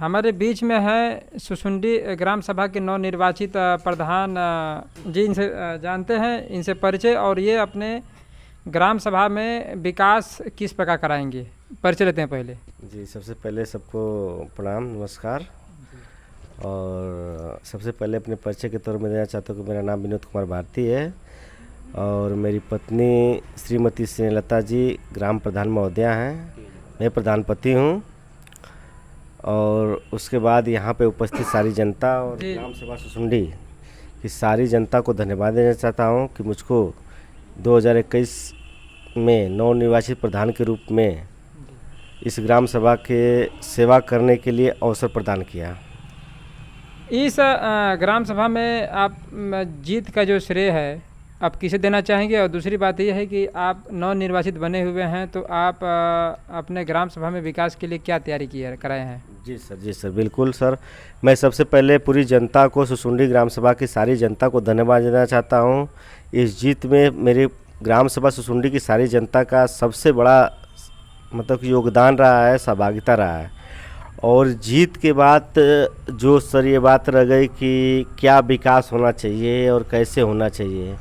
हमारे बीच में है सुसुंडी ग्राम सभा के नवनिर्वाचित प्रधान जी। इनसे जानते हैं, इनसे परिचय, और ये अपने ग्राम सभा में विकास किस प्रकार कराएंगे। परिचय लेते हैं पहले। जी, सबसे पहले सबको प्रणाम, नमस्कार। और सबसे पहले अपने परिचय के तौर में देना चाहता हूँ कि मेरा नाम विनोद कुमार भारती है और मेरी पत्नी श्रीमती स्नेहलता जी ग्राम प्रधान महोदया हैं। मैं प्रधान पति हूँ। और उसके बाद यहाँ पे उपस्थित सारी जनता और ग्राम सभा सुसुंडी की सारी जनता को धन्यवाद देना चाहता हूँ कि मुझको 2021 में नवनिर्वाचित प्रधान के रूप में इस ग्राम सभा के सेवा करने के लिए अवसर प्रदान किया। इस ग्राम सभा में आप जीत का जो श्रेय है आप किसे देना चाहेंगे, और दूसरी बात यह है कि आप नवनिर्वाचित बने हुए हैं तो आप अपने ग्राम सभा में विकास के लिए क्या तैयारी कराए हैं। जी सर, बिल्कुल सर। मैं सबसे पहले पूरी जनता को, सुसुंडी ग्राम सभा की सारी जनता को धन्यवाद देना चाहता हूँ। इस जीत में मेरे ग्राम सभा सुसुंडी की सारी जनता का सबसे बड़ा मतलब योगदान रहा है, सहभागिता रहा है। और जीत के बाद जो सर ये बात रह गई कि क्या विकास होना चाहिए और कैसे होना चाहिए,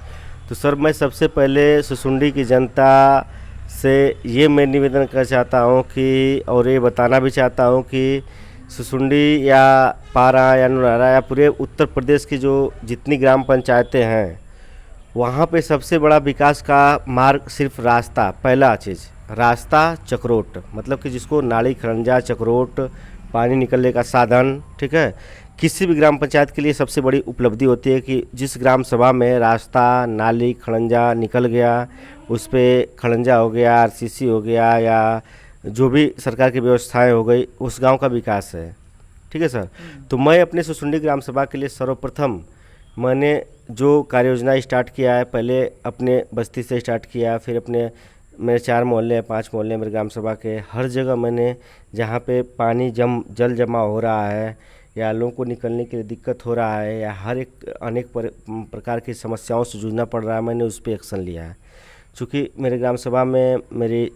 तो सर मैं सबसे पहले सुसुंडी की जनता से ये मैं निवेदन करना चाहता हूँ कि, और ये बताना भी चाहता हूँ कि सुसुंडी या पारा या नुनारा या पूरे उत्तर प्रदेश की जो जितनी ग्राम पंचायतें हैं वहाँ पे सबसे बड़ा विकास का मार्ग सिर्फ रास्ता, पहला चीज़ रास्ता, चक्रोट, मतलब कि जिसको नाली, खरंजा, चक्रोट, पानी निकलने का साधन, ठीक है। किसी भी ग्राम पंचायत के लिए सबसे बड़ी उपलब्धि होती है कि जिस ग्राम सभा में रास्ता, नाली, खड़ंजा निकल गया, उस पर खड़ंजा हो गया, आरसीसी हो गया, या जो भी सरकार की व्यवस्थाएं हो गई, उस गांव का विकास है, ठीक है सर। तो मैं अपने सुसुंडी ग्राम सभा के लिए सर्वप्रथम मैंने जो कार्य योजना स्टार्ट किया है, पहले अपने बस्ती से स्टार्ट किया, फिर अपने मेरे 4 मोहल्ले 5 मोहल्ले मेरे ग्राम सभा के, हर जगह मैंने जहाँ पे पानी जल जमा हो रहा है या लोगों को निकलने के लिए दिक्कत हो रहा है या हर एक अनेक प्रकार की समस्याओं से जूझना पड़ रहा है, मैंने उस पर एक्शन लिया है। चूँकि मेरे ग्राम सभा में मेरी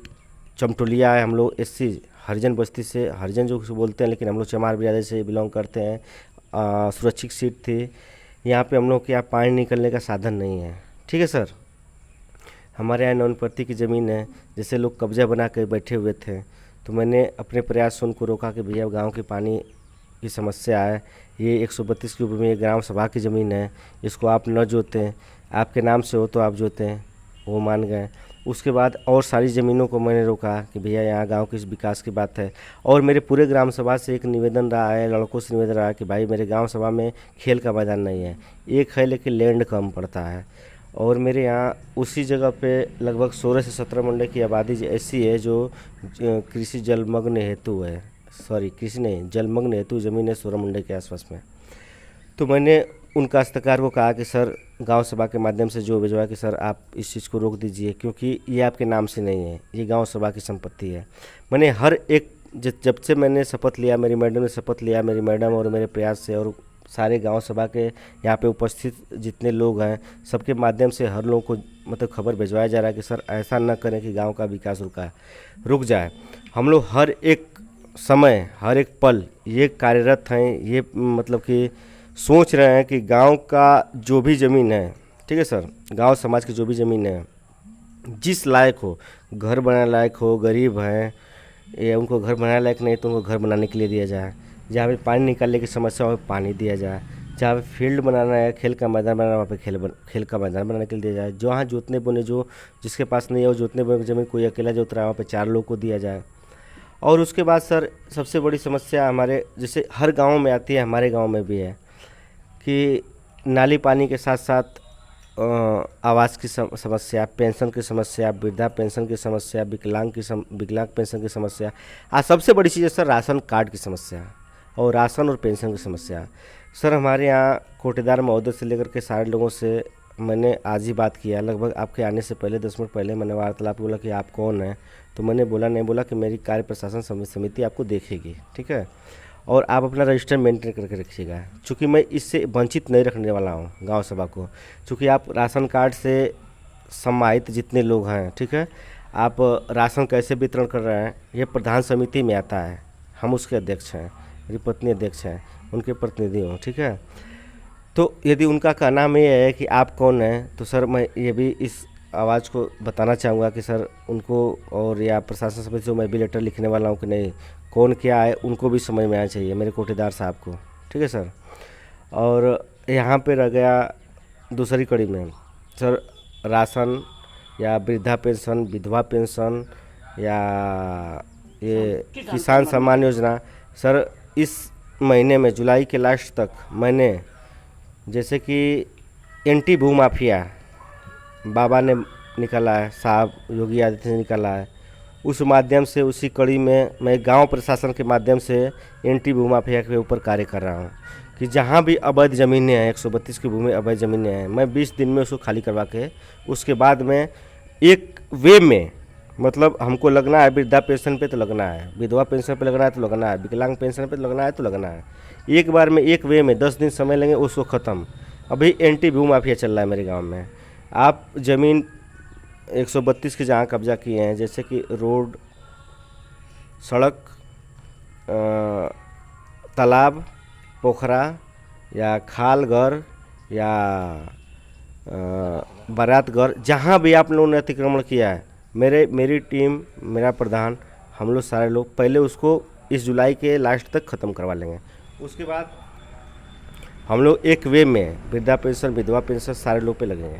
चमटोलिया है, हम लोग एससी हरिजन बस्ती से, हरिजन जो बोलते हैं, लेकिन हम लोग चमार बिरादरी से बिलोंग करते हैं। सुरक्षित सीट थी यहाँ पे, हम लोग के यहाँ पानी निकलने का साधन नहीं है, ठीक है सर। हमारे यहाँ 9 प्रति की ज़मीन है, जैसे लोग कब्जा बना कर बैठे हुए थे, तो मैंने अपने प्रयास से उनको रोका कि भैया गांव की पानी की समस्या है, ये 132 की भूमि में ग्राम सभा की ज़मीन है, इसको आप न जोतें, आपके नाम से हो तो आप जोतें। वो मान गए। उसके बाद और सारी ज़मीनों को मैंने रोका कि भैया यहाँ गांव के विकास की बात है। और मेरे पूरे ग्राम सभा से एक निवेदन रहा है, लड़कों से निवेदन रहा है कि भाई मेरे गांव सभा में खेल का मैदान नहीं है, एक है लेकिन लैंड कम पड़ता है। और मेरे यहाँ उसी जगह पे लगभग 16 से 17 मंडल की आबादी ऐसी है जो कृषि जलमग्न हेतु है, सॉरी कृषि नहीं, जलमग्न हेतु ज़मीन है 16 मंडल के आसपास में। तो मैंने उन काश्तकार को कहा कि सर गांव सभा के माध्यम से जो भिजवाया कि सर आप इस चीज़ को रोक दीजिए, क्योंकि ये आपके नाम से नहीं है, ये गांव सभा की संपत्ति है। मैंने हर एक जब से मैंने शपथ लिया, मेरी मैडम ने शपथ लिया, मेरी मैडम और मेरे प्रयास से और सारे गांव सभा के यहाँ पे उपस्थित जितने लोग हैं सबके माध्यम से हर लोगों को मतलब खबर भिजवाया जा रहा है कि सर ऐसा न करें कि गांव का विकास रुक जाए। हम लोग हर एक समय, हर एक पल ये कार्यरत हैं, ये मतलब कि सोच रहे हैं कि गांव का जो भी ज़मीन है, ठीक है सर, गांव समाज की जो भी ज़मीन है, जिस लायक हो, घर बनाने लायक हो, गरीब हैं या उनको घर बनाने लायक नहीं तो उनको घर बनाने के लिए दिया जाए। जहाँ पे पानी निकालने की समस्या हो पानी दिया जाए, जहाँ पे फील्ड बनाना है, खेल का मैदान बनाना, वहाँ पे खेल का मैदान बनाने के लिए दिया जाए। जहाँ जोतने बोने जो जिसके पास नहीं है वो जोतने बोने की ज़मीन कोई अकेला जोत रहा है वहाँ पे 4 लोग को दिया जाए। और उसके बाद सर सबसे बड़ी समस्या हमारे जैसे हर गाँव में आती है, हमारे गाँव में भी है कि नाली पानी के साथ साथ आवास की समस्या, पेंशन की समस्या, वृद्धा पेंशन की समस्या, विकलांग पेंशन की समस्या, आज सबसे बड़ी चीज़ है सर राशन कार्ड की समस्या और राशन और पेंशन की समस्या। सर हमारे यहाँ कोटेदार महोदय से लेकर के सारे लोगों से मैंने आज ही बात किया, लगभग आपके आने से पहले 10 मिनट पहले मैंने वार्तालाप बोला कि आप कौन हैं, तो मैंने बोला कि मेरी कार्य प्रशासन समिति आपको देखेगी, ठीक है, और आप अपना रजिस्टर मेंटेन करके रखिएगा। चूँकि मैं इससे वंचित नहीं रखने वाला हूँ गांव सभा को, चूँकि आप राशन कार्ड से सम्मानित जितने लोग हैं, ठीक है, आप राशन कैसे वितरण कर रहे हैं ये प्रधान समिति में आता है, हम उसके अध्यक्ष हैं। मेरी पत्नी अध्यक्ष हैं, उनके प्रतिनिधि हूँ, ठीक है। तो यदि उनका कहना में ये है कि आप कौन हैं, तो सर मैं ये भी इस आवाज़ को बताना चाहूँगा कि सर उनको और या प्रशासन समिति को मैं भी लेटर लिखने वाला हूँ कि नहीं, कौन क्या है उनको भी समझ में आना चाहिए, मेरे कोटेदार साहब को, ठीक है सर। और यहाँ पे रह गया दूसरी कड़ी में सर, राशन या वृद्धा पेंशन, विधवा पेंशन या ये किसान सम्मान योजना, सर इस महीने में जुलाई के लास्ट तक मैंने, जैसे कि एंटी भू माफिया बाबा ने निकाला है, साहब योगी आदित्यनाथ ने निकाला है, उस माध्यम से उसी कड़ी में मैं गांव प्रशासन के माध्यम से एंटी भू माफिया के ऊपर कार्य कर रहा हूं कि जहां भी अवैध ज़मीनें हैं, 132 की भूमि अवैध ज़मीनें हैं, मैं 20 दिन में उसको खाली करवा के उसके बाद में एक वे में, मतलब हमको लगना है वृद्धा पेंशन पे तो लगना है, विधवा पेंशन पे लगना है तो लगना है, विकलांग पेंशन पे तो लगना है तो लगना है, एक बार में एक वे में 10 दिन समय लेंगे उसको ख़त्म। अभी एंटी भू माफिया चल रहा है मेरे गांव में। आप ज़मीन 132 के जहाँ कब्जा किए हैं, जैसे कि रोड, सड़क, तालाब, पोखरा या खाल घर या बारात घर, जहाँ भी आप लोगों ने अतिक्रमण किया है, मेरी टीम, मेरा प्रधान, हम लोग सारे लोग पहले उसको इस जुलाई के लास्ट तक ख़त्म करवा लेंगे। उसके बाद हम लोग एक वे में वृद्धा पेंशन, विधवा पेंशन सारे लोग पे लगेंगे।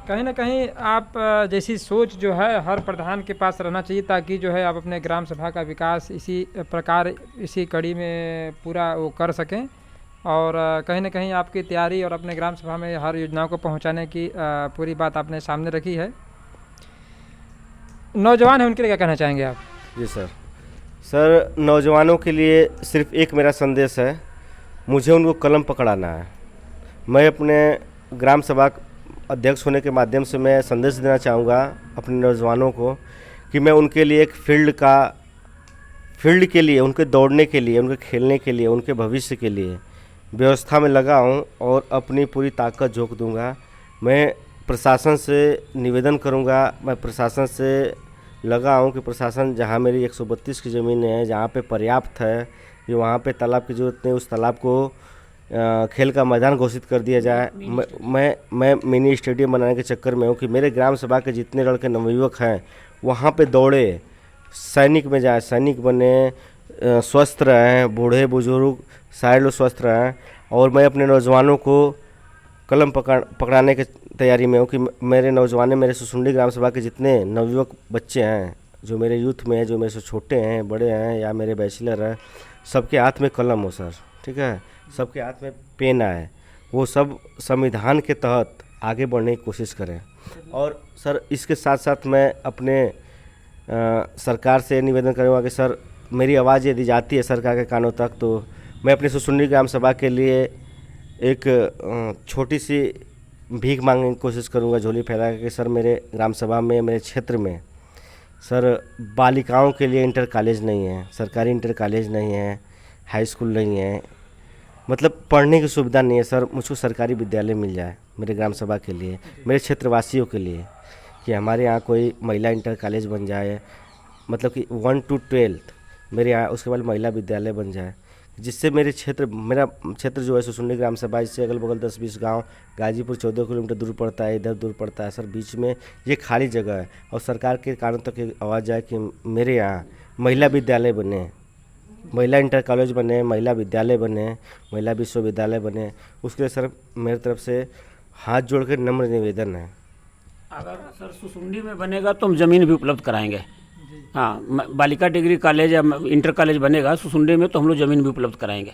कहीं ना कहीं आप जैसी सोच जो है हर प्रधान के पास रहना चाहिए, ताकि जो है आप अपने ग्राम सभा का विकास इसी प्रकार, इसी कड़ी में पूरा वो कर सकें। और कहीं ना कहीं आपकी तैयारी और अपने ग्राम सभा में हर योजनाओं को पहुंचाने की पूरी बात आपने सामने रखी है। नौजवान हैं, उनके लिए क्या कहना चाहेंगे आप? जी सर नौजवानों के लिए सिर्फ एक मेरा संदेश है, मुझे उनको कलम पकड़ाना है। मैं अपने ग्राम सभा अध्यक्ष होने के माध्यम से मैं संदेश देना चाहूँगा अपने नौजवानों को कि मैं उनके लिए एक फील्ड के लिए, उनके दौड़ने के लिए, उनके खेलने के लिए, उनके भविष्य के लिए व्यवस्था में लगा हूँ और अपनी पूरी ताकत झोंक दूँगा। मैं प्रशासन से निवेदन करूँगा, मैं प्रशासन से लगा हूँ कि प्रशासन जहाँ मेरी 132 की ज़मीन है, जहाँ पे पर्याप्त है, कि वहाँ पे तालाब की ज़रूरत नहीं, उस तालाब को खेल का मैदान घोषित कर दिया जाए। मैं मिनी स्टेडियम बनाने के चक्कर में हूँ कि मेरे ग्राम सभा के जितने लड़के नवयुवक हैं वहाँ पे दौड़े, सैनिक में जाए, सैनिक बने, स्वस्थ रहें, बूढ़े बुजुर्ग सारे लोग स्वस्थ रहें। और मैं अपने नौजवानों को कलम पकड़ाने की तैयारी में हूँ कि मेरे नौजवान, मेरे सुसुंडी ग्राम सभा के जितने नवयुवक बच्चे हैं, जो मेरे यूथ में हैं, जो मेरे से छोटे हैं, बड़े हैं या मेरे बैचलर हैं, सबके हाथ में कलम हो सर, ठीक है, सबके हाथ में पेन आए, वो सब संविधान के तहत आगे बढ़ने की कोशिश करें। और सर इसके साथ साथ मैं अपने सरकार से निवेदन करूँगा कि सर मेरी आवाज़ यदि जाती है सरकार के कानों तक, तो मैं अपनी सुसुंडी ग्राम सभा के लिए एक छोटी सी भीख मांगने की कोशिश करूँगा, झोली फैला के। सर मेरे ग्राम सभा में, मेरे क्षेत्र में सर बालिकाओं के लिए इंटर कॉलेज नहीं है, सरकारी इंटर कॉलेज नहीं है, हाई स्कूल नहीं है, मतलब पढ़ने की सुविधा नहीं है। सर मुझको सरकारी विद्यालय मिल जाए मेरे ग्राम सभा के लिए, मेरे क्षेत्रवासियों के लिए, कि हमारे यहाँ कोई महिला इंटर कॉलेज बन जाए, मतलब कि 1 to 12 मेरे यहाँ, उसके बाद महिला विद्यालय बन जाए, जिससे मेरा क्षेत्र जो है सुसुंडी ग्राम सभा, इससे अगल बगल 10-20 गांव, गाजीपुर 14 किलोमीटर दूर पड़ता है, इधर दूर पड़ता है सर, बीच में ये खाली जगह है। और सरकार के कानों तक आवाज़ जाए कि मेरे यहाँ महिला विद्यालय बने, महिला इंटर कॉलेज बने, महिला विद्यालय बने, महिला विश्वविद्यालय बने। उसके लिए सर मेरी तरफ से हाथ जोड़ कर नम्र निवेदन है। अगर सर सुसुंडी में बनेगा तो हम ज़मीन भी उपलब्ध कराएंगे। हाँ, बालिका डिग्री कॉलेज या इंटर कॉलेज बनेगा सुसुंडी में तो हम लोग ज़मीन भी उपलब्ध कराएंगे।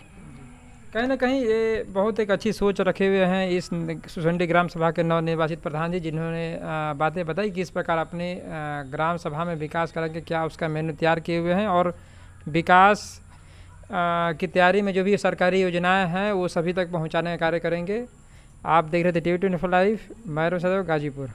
कहीं ना कहीं ये बहुत एक अच्छी सोच रखे हुए हैं इस सुसुंडी ग्राम सभा के नवनिर्वाचित प्रधान जी, जिन्होंने बातें बताई कि इस प्रकार अपने ग्राम सभा में विकास करेंगे, क्या उसका मेन्यू तैयार किए हुए हैं। और विकास की तैयारी में जो भी सरकारी योजनाएं हैं वो सभी तक पहुंचाने का कार्य करेंगे। आप देख रहे थे TV 24 लाइव, मैं सदैव गाजीपुर।